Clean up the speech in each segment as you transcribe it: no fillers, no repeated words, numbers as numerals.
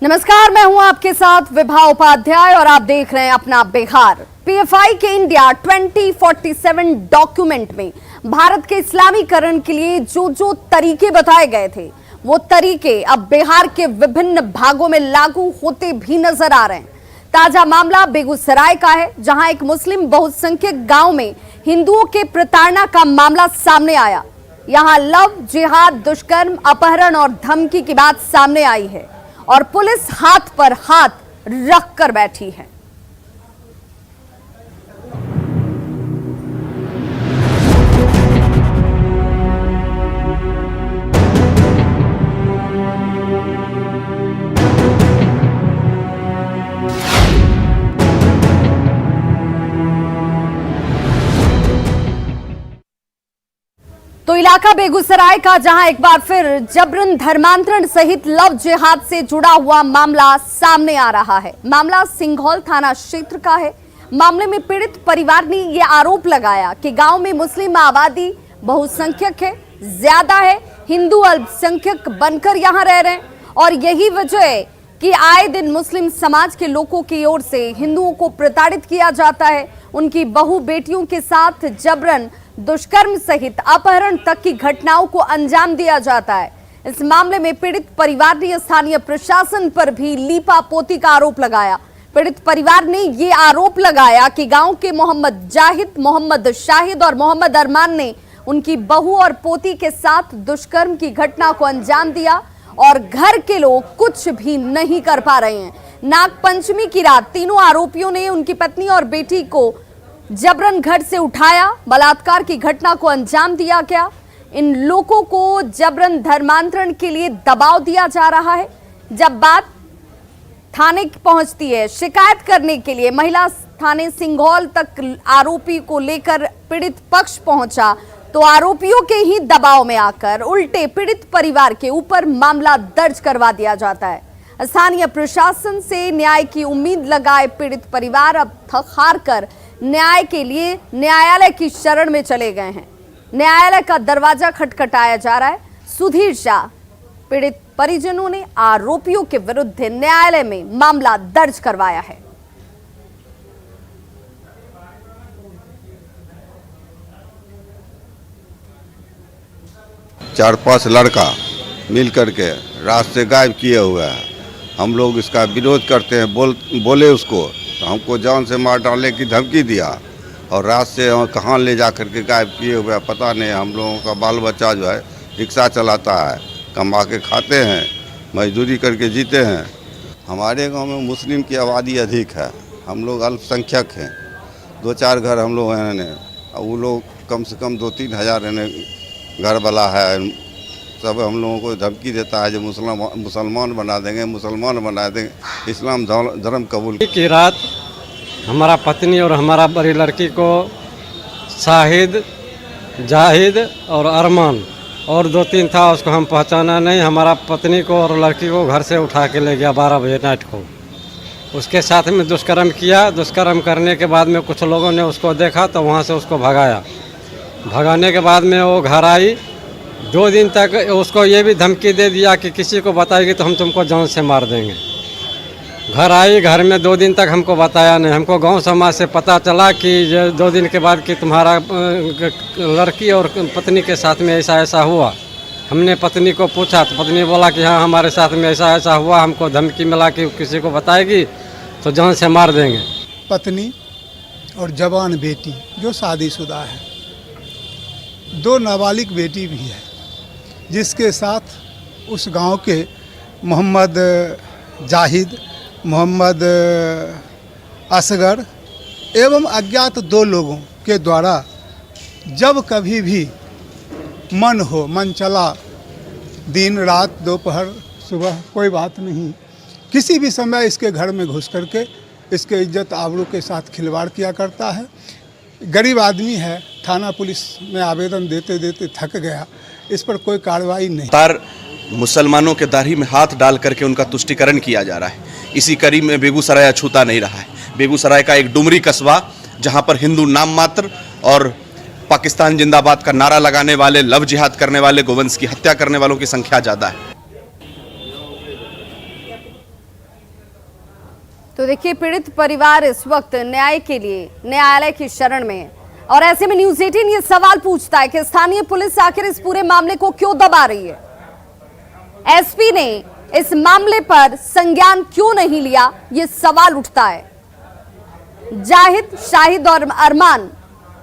नमस्कार, मैं हूं आपके साथ विभा उपाध्याय और आप देख रहे हैं अपना बिहार। पीएफआई के इंडिया 2047 डॉक्यूमेंट में भारत के इस्लामीकरण के लिए जो जो तरीके बताए गए थे, वो तरीके अब बिहार के विभिन्न भागों में लागू होते भी नजर आ रहे हैं। ताजा मामला बेगूसराय का है, जहां एक मुस्लिम बहुसंख्यक गांव में हिंदुओं के प्रताड़ना का मामला सामने आया। यहां लव जिहाद, दुष्कर्म, अपहरण और धमकी की बात सामने आई है और पुलिस हाथ पर हाथ रख कर बैठी है। तो इलाका बेगूसराय का, जहां एक बार फिर जबरन धर्मांतरण सहित लव जिहाद से जुड़ा हुआ मामला सामने आ रहा है। मामला सिंघौल थाना क्षेत्र का है। मामले में पीड़ित परिवार ने यह आरोप लगाया कि गांव में मुस्लिम आबादी बहुसंख्यक है, ज्यादा है, हिंदू अल्पसंख्यक बनकर यहां रह रहे हैं और यही वजह है कि आए दिन मुस्लिम समाज के लोगों की ओर से हिंदुओं को प्रताड़ित किया जाता है। उनकी बहू बेटियों के साथ जबरन दुष्कर्म सहित अपहरण तक की घटनाओं को अंजाम दिया जाता है। इस मामले में पीड़ित परिवार ने स्थानीय प्रशासन पर भी लीपापोती का आरोप लगाया। पीड़ित परिवार ने ये आरोप लगाया कि गांव के मोहम्मद जाहिद, मोहम्मद शाहिद और मोहम्मद अरमान ने उनकी बहू और पोती के साथ दुष्कर्म की घटना को अंजाम दिया और घर के लोग कुछ भी नहीं कर पा रहे हैं। नाग पंचमी की रात तीनों आरोपियों ने उनकी पत्नी और बेटी को जबरन घर से उठाया, बलात्कार की घटना को अंजाम दिया गया। इन लोगों को जबरन धर्मांतरण के लिए दबाव दिया जा रहा है। जब बात थाने पहुंचती है शिकायत करने के लिए, महिला थाने सिंघौल तक आरोपी को लेकर पीड़ित पक्ष पहुंचा तो आरोपियों के ही दबाव में आकर उल्टे पीड़ित परिवार के ऊपर मामला दर्ज करवा दिया जाता है। स्थानीय प्रशासन से न्याय की उम्मीद लगाए पीड़ित परिवार अब थक हार कर न्याय के लिए न्यायालय की शरण में चले गए हैं। न्यायालय का दरवाजा खटखटाया जा रहा है। सुधीर शाह, पीड़ित परिजनों ने आरोपियों के विरुद्ध न्यायालय में मामला दर्ज करवाया है। चार पांच लड़का मिल करके रात से गायब किए हुए हैं। हम लोग इसका विरोध करते हैं। बोले उसको तो हमको जान से मार डालने की धमकी दिया और रात से कहाँ ले जा करके गायब किए हुए पता नहीं। हम लोगों का बाल बच्चा जो है रिक्शा चलाता है, कमा के खाते हैं, मजदूरी करके जीते हैं। हमारे गांव में मुस्लिम की आबादी अधिक है, हम लोग अल्पसंख्यक हैं। दो चार घर हम लोग हैं, वो लोग कम से कम 2-3 हज़ार घर वाला है। सब हम लोगों को धमकी देता है जो मुसलमान बना देंगे, मुसलमान बना देंगे, इस्लाम धर्म कबूल। की रात हमारा पत्नी और हमारा बड़ी लड़की को शाहिद, जाहिद और अरमान और 2-3 था, उसको हम पहचाना नहीं। हमारा पत्नी को और लड़की को घर से उठा के ले गया 12 बजे नाइट को। उसके साथ में दुष्कर्म किया। दुष्कर्म करने के बाद में कुछ लोगों ने उसको देखा तो वहाँ से उसको भगाया। भगाने के बाद में वो घर आई। 2 दिन तक उसको ये भी धमकी दे दिया कि किसी को बताएगी तो हम तुमको जान से मार देंगे। घर आई, घर में 2 दिन तक हमको बताया नहीं। हमको गांव समाज से पता चला कि 2 दिन के बाद कि तुम्हारा लड़की और पत्नी के साथ में ऐसा ऐसा हुआ। हमने पत्नी को पूछा तो पत्नी बोला कि हाँ हमारे साथ में ऐसा ऐसा हुआ, हमको धमकी मिला कि किसी को बताएगी तो जान से मार देंगे। पत्नी और जवान बेटी जो शादीशुदा है, 2 नाबालिग बेटी भी है, जिसके साथ उस गांव के मोहम्मद जाहिद, मोहम्मद असगर एवं अज्ञात 2 लोगों के द्वारा जब कभी भी मन हो, मन चला, दिन रात दोपहर सुबह कोई बात नहीं, किसी भी समय इसके घर में घुस करके इसके इज्जत आबरू के साथ खिलवाड़ किया करता है। गरीब आदमी है, थाना पुलिस में आवेदन देते देते थक गया, इस पर कोई कार्रवाई नहीं। तार मुसलमानों के दाढ़ी में हाथ डाल करके उनका तुष्टीकरण किया जा रहा है। इसी कड़ी में बेगूसराय अछूता नहीं रहा है। बेगूसराय का एक डुमरी कस्बा, जहां पर हिंदू नाम मात्र और पाकिस्तान जिंदाबाद का नारा लगाने वाले, लव जिहाद करने वाले, गोवंश की हत्या करने वालों की संख्या ज़्यादा है। तो देखिए, पीड़ित परिवार इस वक्त न्याय के लिए न्यायालय की शरण में है और ऐसे में न्यूज़ 18 ये सवाल पूछता है कि स्थानीय पुलिस आखिर इस पूरे मामले को क्यों दबा रही है। एसपी ने इस मामले पर संज्ञान क्यों नहीं लिया, ये सवाल उठता है। जाहिद, शाहिद और अरमान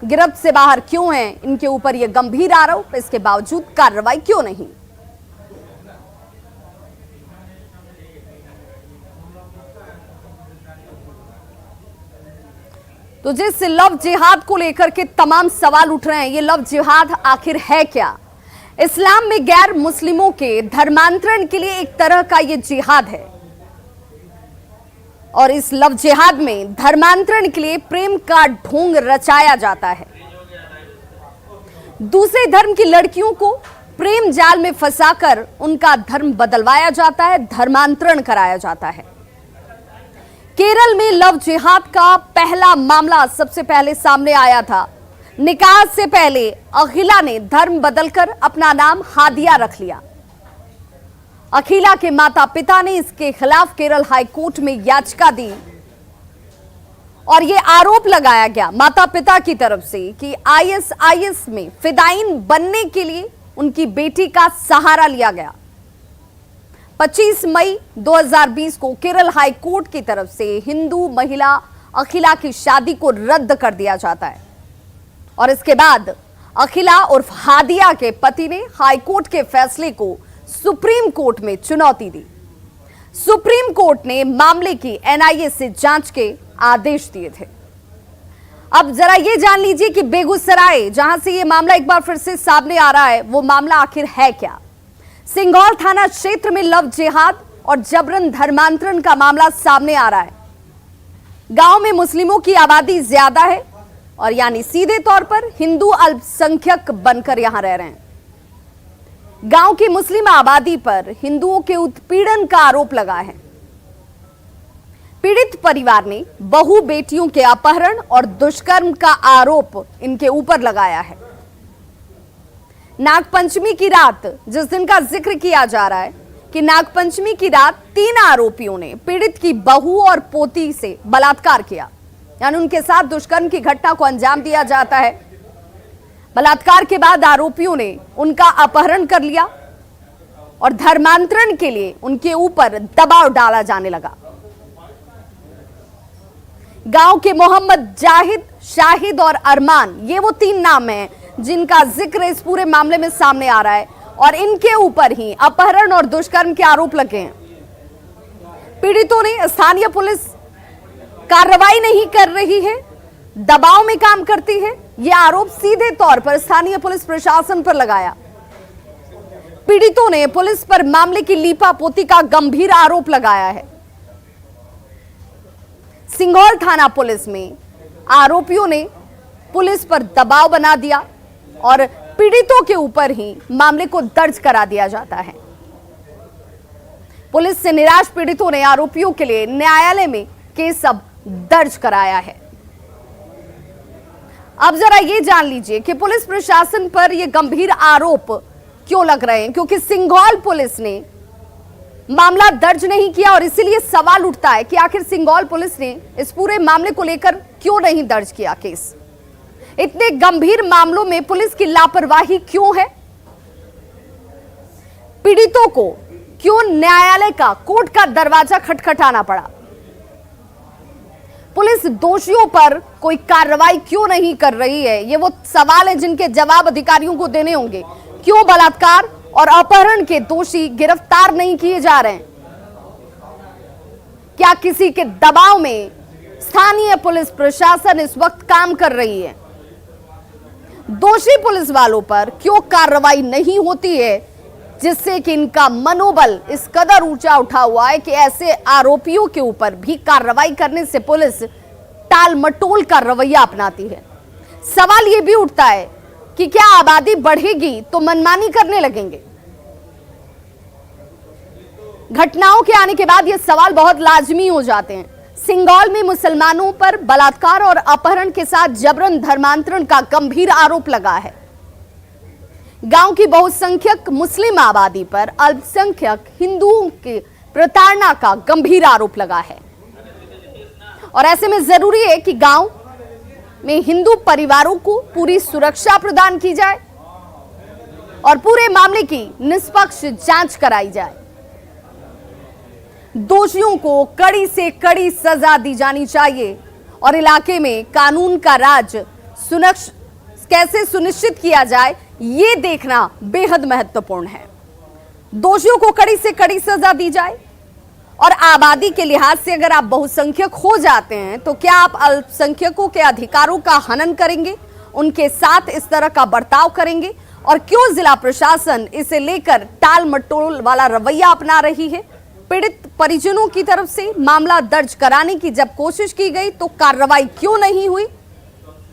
गिरफ्त से बाहर क्यों हैं, इनके ऊपर ये गंभीर आरोप, इसके बावजूद कार्रवाई क्यों नहीं। तो जिस लव जिहाद को लेकर के तमाम सवाल उठ रहे हैं, ये लव जिहाद आखिर है क्या। इस्लाम में गैर मुस्लिमों के धर्मांतरण के लिए एक तरह का ये जिहाद है और इस लव जिहाद में धर्मांतरण के लिए प्रेम का ढोंग रचाया जाता है। दूसरे धर्म की लड़कियों को प्रेम जाल में फंसाकर उनका धर्म बदलवाया जाता है, धर्मांतरण कराया जाता है। केरल में लव जिहाद का पहला मामला सबसे पहले सामने आया था। निकाह से पहले अखिला ने धर्म बदलकर अपना नाम हादिया रख लिया। अखिला के माता पिता ने इसके खिलाफ केरल हाई कोर्ट में याचिका दी और यह आरोप लगाया गया माता पिता की तरफ से कि आईएसआईएस में फिदायीन बनने के लिए उनकी बेटी का सहारा लिया गया। 25 मई 2020 को केरल हाई कोर्ट की तरफ से हिंदू महिला अखिला की शादी को रद्द कर दिया जाता है और इसके बाद अखिला उर्फ हादिया के पति ने हाई कोर्ट के फैसले को सुप्रीम कोर्ट में चुनौती दी। सुप्रीम कोर्ट ने मामले की एनआईए से जांच के आदेश दिए थे। अब जरा ये जान लीजिए कि बेगूसराय, जहां से ये मामला एक बार फिर से सामने आ रहा है, वो मामला आखिर है क्या। सिंघौल थाना क्षेत्र में लव जिहाद और जबरन धर्मांतरण का मामला सामने आ रहा है। गांव में मुस्लिमों की आबादी ज्यादा है और यानी सीधे तौर पर हिंदू अल्पसंख्यक बनकर यहां रह रहे हैं। गांव की मुस्लिम आबादी पर हिंदुओं के उत्पीड़न का आरोप लगा है। पीड़ित परिवार ने बहु बेटियों के अपहरण और दुष्कर्म का आरोप इनके ऊपर लगाया है। नागपंचमी की रात, जिस दिन का जिक्र किया जा रहा है कि नागपंचमी की रात 3 आरोपियों ने पीड़ित की बहू और पोती से बलात्कार किया, यानी उनके साथ दुष्कर्म की घटना को अंजाम दिया जाता है। बलात्कार के बाद आरोपियों ने उनका अपहरण कर लिया और धर्मांतरण के लिए उनके ऊपर दबाव डाला जाने लगा। गांव के मोहम्मद, जाहिद, शाहिद और अरमान, ये वो 3 नाम हैं जिनका जिक्र इस पूरे मामले में सामने आ रहा है और इनके ऊपर ही अपहरण और दुष्कर्म के आरोप लगे हैं। पीड़ितों ने स्थानीय पुलिस कार्रवाई नहीं कर रही है, दबाव में काम करती है, यह आरोप सीधे तौर पर स्थानीय पुलिस प्रशासन पर लगाया। पीड़ितों ने पुलिस पर मामले की लीपापोती का गंभीर आरोप लगाया है। सिंघौल थाना पुलिस में आरोपियों ने पुलिस पर दबाव बना दिया और पीड़ितों के ऊपर ही मामले को दर्ज करा दिया जाता है। पुलिस से निराश पीड़ितों ने आरोपियों के लिए न्यायालय में केस अब दर्ज कराया है। अब जरा ये जान लीजिए कि पुलिस प्रशासन पर यह गंभीर आरोप क्यों लग रहे हैं, क्योंकि सिंघौल पुलिस ने मामला दर्ज नहीं किया और इसीलिए सवाल उठता है कि आखिर सिंघौल पुलिस ने इस पूरे मामले को लेकर क्यों नहीं दर्ज किया केस। इतने गंभीर मामलों में पुलिस की लापरवाही क्यों है। पीड़ितों को क्यों न्यायालय का, कोर्ट का दरवाजा खटखटाना पड़ा। पुलिस दोषियों पर कोई कार्रवाई क्यों नहीं कर रही है, ये वो सवाल है जिनके जवाब अधिकारियों को देने होंगे। क्यों बलात्कार और अपहरण के दोषी गिरफ्तार नहीं किए जा रहे हैं। क्या किसी के दबाव में स्थानीय पुलिस प्रशासन इस वक्त काम कर रही है। दोषी पुलिस वालों पर क्यों कार्रवाई नहीं होती है, जिससे कि इनका मनोबल इस कदर ऊंचा उठा हुआ है कि ऐसे आरोपियों के ऊपर भी कार्रवाई करने से पुलिस टाल मटोल का रवैया अपनाती है। सवाल यह भी उठता है कि क्या आबादी बढ़ेगी तो मनमानी करने लगेंगे। घटनाओं के आने के बाद ये सवाल बहुत लाजमी हो जाते हैं। सिंघौल में मुसलमानों पर बलात्कार और अपहरण के साथ जबरन धर्मांतरण का गंभीर आरोप लगा है। गांव की बहुसंख्यक मुस्लिम आबादी पर अल्पसंख्यक हिंदुओं की प्रताड़ना का गंभीर आरोप लगा है। और ऐसे में जरूरी है कि गांव में हिंदू परिवारों को पूरी सुरक्षा प्रदान की जाए और पूरे मामले की निष्पक्ष जांच कराई जाए। दोषियों को कड़ी से कड़ी सजा दी जानी चाहिए और इलाके में कानून का राज कैसे सुनिश्चित किया जाए, ये देखना बेहद महत्वपूर्ण है। दोषियों को कड़ी से कड़ी सजा दी जाए और आबादी के लिहाज से अगर आप बहुसंख्यक हो जाते हैं तो क्या आप अल्पसंख्यकों के अधिकारों का हनन करेंगे, उनके साथ इस तरह का बर्ताव करेंगे? और क्यों जिला प्रशासन इसे लेकर टाल मटोल वाला रवैया अपना रही है? पीड़ित परिजनों की तरफ से मामला दर्ज कराने की जब कोशिश की गई तो कार्रवाई क्यों नहीं हुई?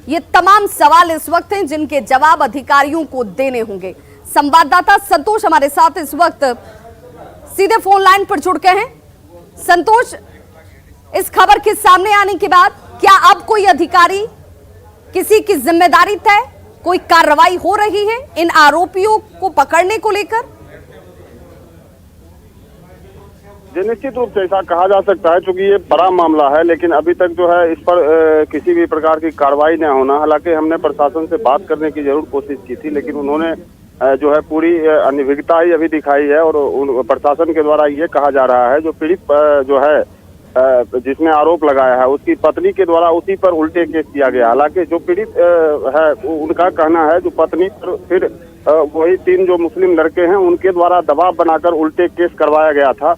ये तमाम सवाल इस वक्त हैं जिनके जवाब अधिकारियों को देने होंगे। संवाददाता संतोष हमारे साथ इस वक्त सीधे फोन लाइन पर जुड़ गए हैं। संतोष, इस खबर के सामने आने के बाद क्या अब कोई अधिकारी, किसी की जिम्मेदारी तय, कोई कार्रवाई हो रही है इन आरोपियों को पकड़ने को लेकर? जी, निश्चित रूप से ऐसा कहा जा सकता है, क्योंकि ये बड़ा मामला है, लेकिन अभी तक जो है इस पर किसी भी प्रकार की कार्रवाई न होना। हालांकि हमने प्रशासन से बात करने की जरूर कोशिश की थी, लेकिन उन्होंने जो है पूरी अनिर्भिकता ही अभी दिखाई है। और प्रशासन के द्वारा ये कहा जा रहा है जो पीड़ित जो है जिसने आरोप लगाया है उसकी पत्नी के द्वारा उसी पर उल्टे केस किया गया। हालांकि जो पीड़ित है उनका कहना है जो पत्नी पर फिर वही 3 जो मुस्लिम लड़के हैं उनके द्वारा दबाव बनाकर उल्टे केस करवाया गया था।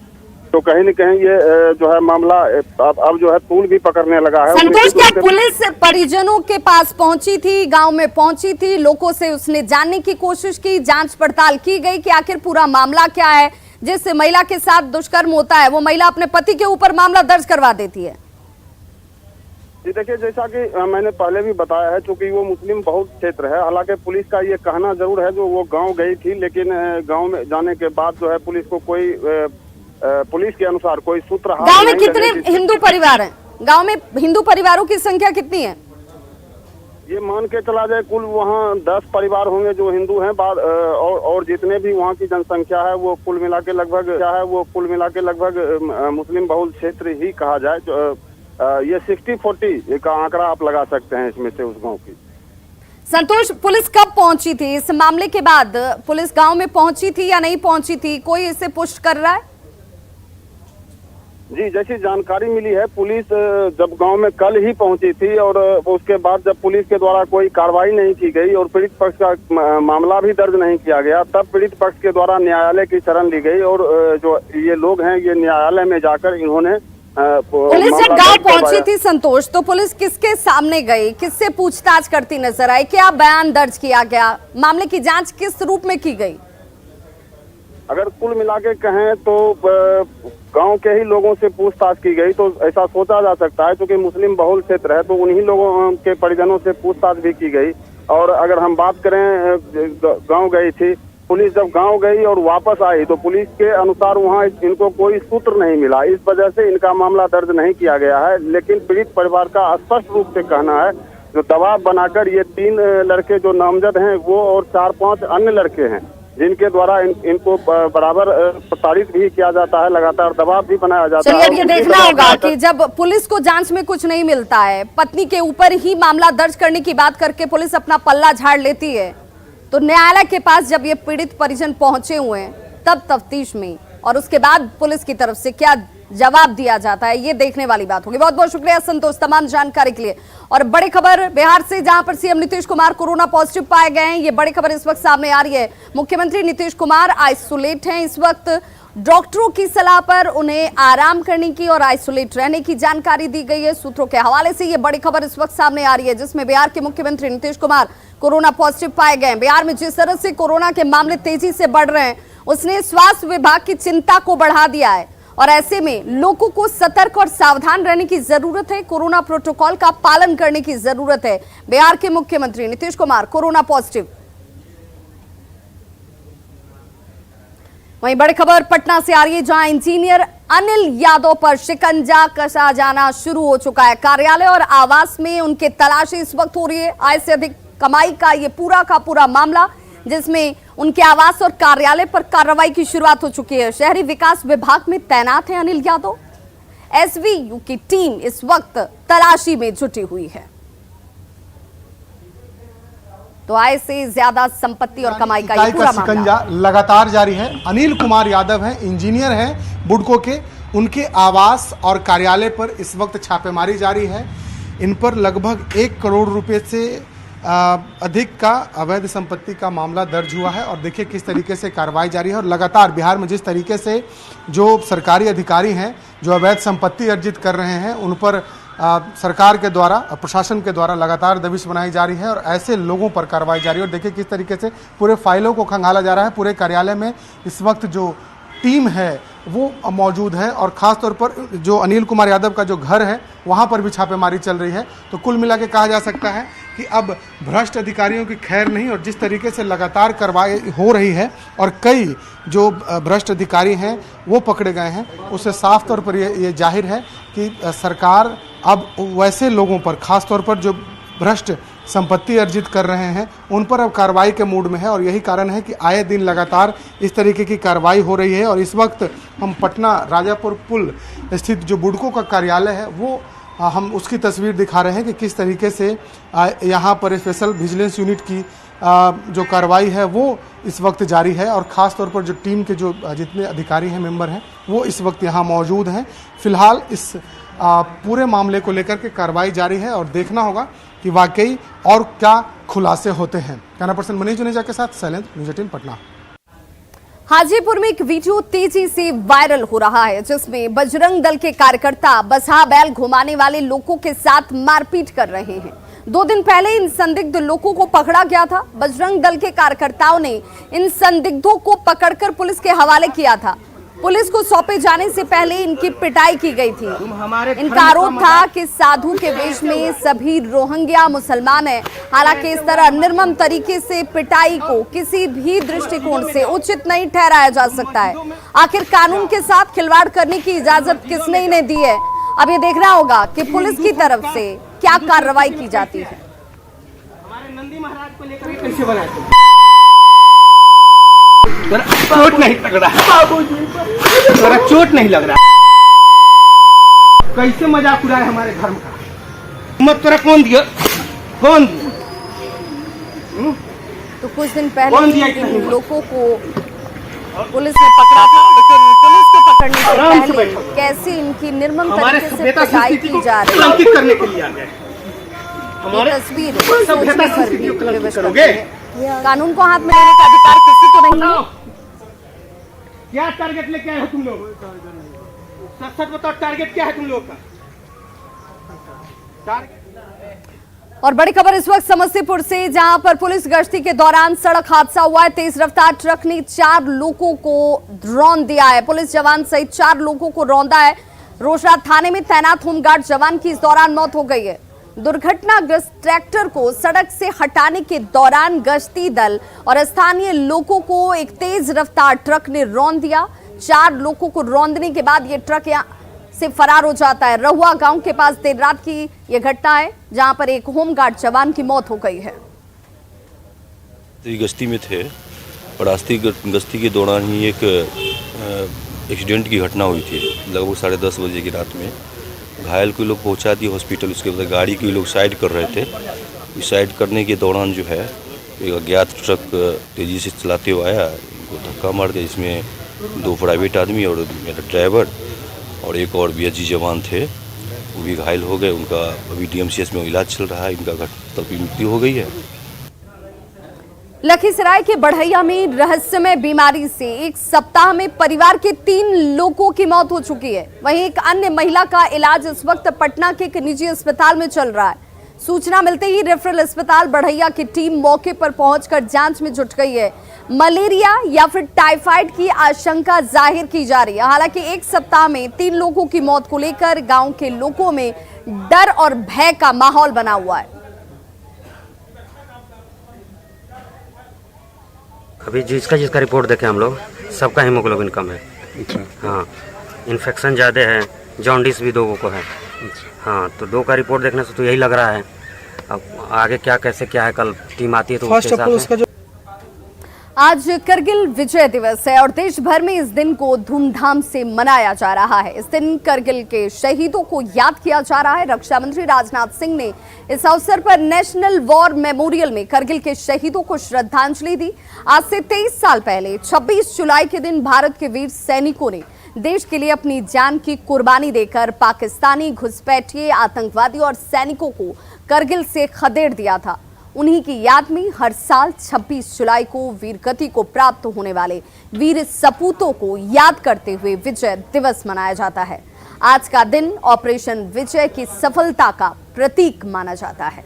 तो कहीं न कहीं ये जो है मामला अब जो है तूल भी पकड़ने लगा है। संतोष, क्या पुलिस परिजनों के पास पहुंची थी, गांव में पहुंची थी, लोगों से उसने जानने की कोशिश की, जांच पड़ताल की गई कि आखिर पूरा मामला क्या है? जिस महिला के साथ दुष्कर्म होता है वो महिला अपने पति के ऊपर मामला दर्ज करवा देती है। जी देखिए, जैसा कि मैंने पहले भी बताया है, चूंकि वो मुस्लिम बहुल क्षेत्र है। हालांकि पुलिस का ये कहना जरूर है जो वो गांव गई थी, लेकिन गांव में जाने के बाद जो है पुलिस को कोई पुलिस के अनुसार कोई सूत्र गांव में कितने हिंदू परिवार हैं? गांव में हिंदू परिवारों की संख्या कितनी है? ये मान के चला जाए कुल वहाँ 10 परिवार होंगे जो हिंदू हैं। और जितने भी वहाँ की जनसंख्या है वो कुल मिला के लगभग मुस्लिम बहुल क्षेत्र ही कहा जाए। ये 60-40 का आंकड़ा आप लगा सकते हैं इसमें से उस गांव की। संतोष, पुलिस कब पहुंची थी? इस मामले के बाद पुलिस गांव में पहुंची थी या नहीं पहुंची थी? कोई इसे पुष्ट कर रहा है? जी, जैसी जानकारी मिली है पुलिस जब गांव में कल ही पहुंची थी और उसके बाद जब पुलिस के द्वारा कोई कार्रवाई नहीं की गई और पीड़ित पक्ष का मामला भी दर्ज नहीं किया गया, तब पीड़ित पक्ष के द्वारा न्यायालय की शरण ली गई। और जो ये लोग हैं ये न्यायालय में जाकर इन्होंने पुलिस जब गांव पहुंची थी संतोष, तो पुलिस किसके सामने गई, किससे पूछताछ करती नजर आई, क्या बयान दर्ज किया गया, मामले की जांच किस रूप में की गई? अगर कुल मिला के कहें तो गांव के ही लोगों से पूछताछ की गई। तो ऐसा सोचा जा सकता है क्योंकि मुस्लिम बहुल क्षेत्र है तो उन्हीं लोगों के परिजनों से पूछताछ भी की गई। और अगर हम बात करें गांव गई थी पुलिस, जब गांव गई और वापस आई तो पुलिस के अनुसार वहां इनको कोई सूत्र नहीं मिला, इस वजह से इनका मामला दर्ज नहीं किया गया है। लेकिन पीड़ित परिवार का स्पष्ट रूप से कहना है जो दबाव बनाकर ये 3 लड़के जो नामजद हैं वो और 4-5 अन्य लड़के हैं जिनके द्वारा इनको बराबर प्रताड़ित भी किया जाता है, लगातार दबाव भी बनाया जाता है। चलिए, ये देखना होगा कि जब पुलिस को जांच में कुछ नहीं मिलता है, पत्नी के ऊपर ही मामला दर्ज करने की बात करके पुलिस अपना पल्ला झाड़ लेती है, तो न्यायालय के पास जब ये पीड़ित परिजन पहुंचे हुए हैं तब तफ्तीश में और उसके बाद पुलिस की तरफ से क्या जवाब दिया जाता है, ये देखने वाली बात होगी। बहुत बहुत शुक्रिया संतोष तमाम जानकारी के लिए। और बड़ी खबर बिहार से, जहां पर CM Nitish Kumar corona positive पाए गए हैं, ये बड़ी खबर इस वक्त सामने आ रही है। मुख्यमंत्री नीतीश कुमार आइसोलेट हैं इस वक्त, डॉक्टरों की सलाह पर उन्हें आराम करने की और आइसोलेट रहने की जानकारी दी गई है। सूत्रों के हवाले से ये बड़ी खबर इस वक्त सामने आ रही है, जिसमें बिहार के मुख्यमंत्री नीतीश कुमार कोरोना पॉजिटिव पाए गए हैं। बिहार में जिस तरह से कोरोना के मामले तेजी से बढ़ रहे हैं उसने स्वास्थ्य विभाग की चिंता को बढ़ा दिया है और ऐसे में लोगों को सतर्क और सावधान रहने की जरूरत है, कोरोना प्रोटोकॉल का पालन करने की जरूरत है। बिहार के मुख्यमंत्री नीतीश कुमार कोरोना पॉजिटिव। वहीं बड़ी खबर पटना से आ रही है, जहां इंजीनियर अनिल यादव पर शिकंजा कसा जाना शुरू हो चुका है। कार्यालय और आवास में उनके तलाशी इस वक्त हो रही है। आय से अधिक कमाई का ये पूरा का पूरा मामला, जिसमें उनके आवास और कार्यालय पर कार्रवाई की शुरुआत हो चुकी है। शहरी विकास विभाग में तैनात हैं अनिल यादव। एसवीयू की टीम इस वक्त तलाशी में जुटी हुई है। तो आय से ज्यादा संपत्ति और कमाई का ये पूरा मामला शिकंजा लगातार जारी है। अनिल कुमार यादव हैं, इंजीनियर हैं बुडको के, उनके आवास और कार्यालय पर इस वक्त छापेमारी जारी है। इन पर लगभग 1 करोड़ रुपए से अधिक का अवैध संपत्ति का मामला दर्ज हुआ है। और देखिए किस तरीके से कार्रवाई जारी है। और लगातार बिहार में जिस तरीके से जो सरकारी अधिकारी हैं जो अवैध संपत्ति अर्जित कर रहे हैं, उन पर सरकार के द्वारा, प्रशासन के द्वारा लगातार दबिश बनाई जा रही है और ऐसे लोगों पर कार्रवाई जारी है। और देखिए किस तरीके से पूरे फाइलों को खंगाला जा रहा है। पूरे कार्यालय में इस वक्त जो टीम है वो मौजूद है और ख़ास तौर पर जो अनिल कुमार यादव का जो घर है वहाँ पर भी छापेमारी चल रही है। तो कुल मिला के कहा जा सकता है कि अब भ्रष्ट अधिकारियों की खैर नहीं, और जिस तरीके से लगातार कार्रवाई हो रही है और कई जो भ्रष्ट अधिकारी हैं वो पकड़े गए हैं, उससे साफ तौर पर ये जाहिर है कि सरकार अब वैसे लोगों पर, खास तौर पर जो भ्रष्ट संपत्ति अर्जित कर रहे हैं, उन पर अब कार्रवाई के मूड में है। और यही कारण है कि आए दिन लगातार इस तरीके की कार्रवाई हो रही है। और इस वक्त हम पटना राजापुर पुल स्थित जो बुडको का कार्यालय है वो हम उसकी तस्वीर दिखा रहे हैं कि किस तरीके से यहाँ पर स्पेशल विजिलेंस यूनिट की जो कार्रवाई है वो इस वक्त जारी है। और ख़ास तौर पर जो टीम के जो जितने अधिकारी हैं, मेंबर हैं, वो इस वक्त यहाँ मौजूद हैं। फिलहाल इस पूरे मामले को लेकर के कार्रवाई जारी है और देखना होगा कि वाकई और क्या खुलासे होते हैं। कैमरा पर्सन मनीष जुनेजा के साथ शैलेंद्र, न्यूज़ 18 पटना। हाजीपुर में एक वीडियो तेजी से वायरल हो रहा है जिसमें बजरंग दल के कार्यकर्ता बसहा बैल घुमाने वाले लोगों के साथ मारपीट कर रहे हैं। 2 दिन पहले इन संदिग्ध लोगों को पकड़ा गया था। बजरंग दल के कार्यकर्ताओं ने इन संदिग्धों को पकड़कर पुलिस के हवाले किया था। पुलिस को सौंपे जाने से पहले इनकी पिटाई की गई थी। इनका आरोप था कि साधु के वेश में सभी रोहिंग्या मुसलमान हैं। हालांकि इस तरह निर्मम तरीके से पिटाई को किसी भी दृष्टिकोण से उचित नहीं ठहराया जा सकता है। आखिर कानून के साथ खिलवाड़ करने की इजाजत किसने इन्हें दी है? अब ये देखना होगा कि पुलिस की तरफ से क्या कार्रवाई की जाती है। हमारे नंदी महाराज को लेकर कैसे बनाते चोट नहीं लग रहा है, तोरा चोट नहीं लग रहा है। कैसे मजाक उड़ा है हमारे धर्म का? मत तोरा कौन दिया? कौन दिया? तो कुछ दिन पहले इन लोगों को पुलिस ने पकड़ा था, लेकिन पुलिस के पकड़ने से पहले कैसे इनकी निर्मम तरीके से पिटाई की जा रही है कलंकित करने के लिए आ गए। ये तस्वीर सोचने पर भी विवश करती है। कानून को हाथ में लेने का अधिकार किसी को नहीं है। क्या टारगेट लेके आए हो तुम लोग? सच बताओ, टारगेट क्या है तुम लोग का? और बड़ी खबर इस वक्त समस्तीपुर से, जहां पर पुलिस गश्ती के दौरान सड़क हादसा हुआ है। तेज रफ्तार ट्रक ने 4 लोगों को रौंद दिया है। पुलिस जवान सहित 4 लोगों को रौंदा है। रोसड़ा थाने में तैनात होमगार्ड जवान की इस दौरान मौत हो गई है। दुर्घटनाग्रस्त ट्रैक्टर को सड़क से हटाने के दौरान गश्ती दल और स्थानीय लोगों को एक तेज रफ्तार ट्रक ने रौंद दिया। 4 लोगों को रौंदने के बाद ये ट्रक यहाँ से फरार हो जाता है। रहुआ गांव के पास देर रात की यह घटना है, जहां पर एक होमगार्ड जवान की मौत हो गई है। गश्ती में थे और रास्ते गश्ती के दौरान ही एक एक्सीडेंट की घटना हुई थी। लगभग 10:30 बजे की रात में घायल को लोग पहुंचा दिए हॉस्पिटल। उसके बाद गाड़ी को लोग साइड कर रहे थे। इस साइड करने के दौरान जो है एक अज्ञात ट्रक तेज़ी से चलाते हुए आया, उनको धक्का मार दिया। इसमें 2 प्राइवेट आदमी और मेरा ड्राइवर और एक और बीएसजी जवान थे, वो भी घायल हो गए। उनका अभी डीएमसीएच में इलाज चल रहा है। इनका तभी मृत्यु हो गई है। लखीसराय के बढ़ैया में रहस्यमय बीमारी से एक सप्ताह में परिवार के 3 लोगों की मौत हो चुकी है। वहीं एक अन्य महिला का इलाज इस वक्त पटना के एक निजी अस्पताल में चल रहा है। सूचना मिलते ही रेफरल अस्पताल बढ़ैया की टीम मौके पर पहुंचकर जांच में जुट गई है। मलेरिया या फिर टाइफाइड की आशंका जाहिर की जा रही है। हालांकि एक सप्ताह में 3 लोगों की मौत को लेकर गांव के लोगों में डर और भय का माहौल बना हुआ है। अभी जिसका रिपोर्ट देखे हम लोग, सबका हीमोग्लोबिन कम है। हाँ, इन्फेक्शन ज़्यादा है, जॉन्डिस भी 2 को है। हाँ, तो 2 का रिपोर्ट देखने से तो यही लग रहा है। अब आगे क्या कैसे क्या है, कल टीम आती है तो उसके हिसाब से। आज करगिल विजय दिवस है और देश भर में इस दिन को धूमधाम से मनाया जा रहा है। इस दिन करगिल के शहीदों को याद किया जा रहा है। रक्षा मंत्री राजनाथ सिंह ने इस अवसर पर नेशनल वॉर मेमोरियल में करगिल के शहीदों को श्रद्धांजलि दी। आज से 23 साल पहले 26 जुलाई के दिन भारत के वीर सैनिकों ने देश के लिए अपनी जान की कुर्बानी देकर पाकिस्तानी घुसपैठिए, आतंकवादी और सैनिकों को करगिल से खदेड़ दिया था। उन्हीं की याद में हर साल 26 जुलाई को वीर गति को प्राप्त होने वाले वीर सपूतों को याद करते हुए विजय दिवस मनाया जाता है। आज का दिन ऑपरेशन विजय की सफलता का प्रतीक माना जाता है।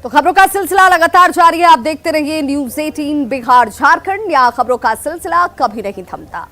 तो खबरों का सिलसिला लगातार जारी है। आप देखते रहिए न्यूज़ 18 बिहार झारखंड। यहाँ खबरों का सिलसिला कभी नहीं थमता।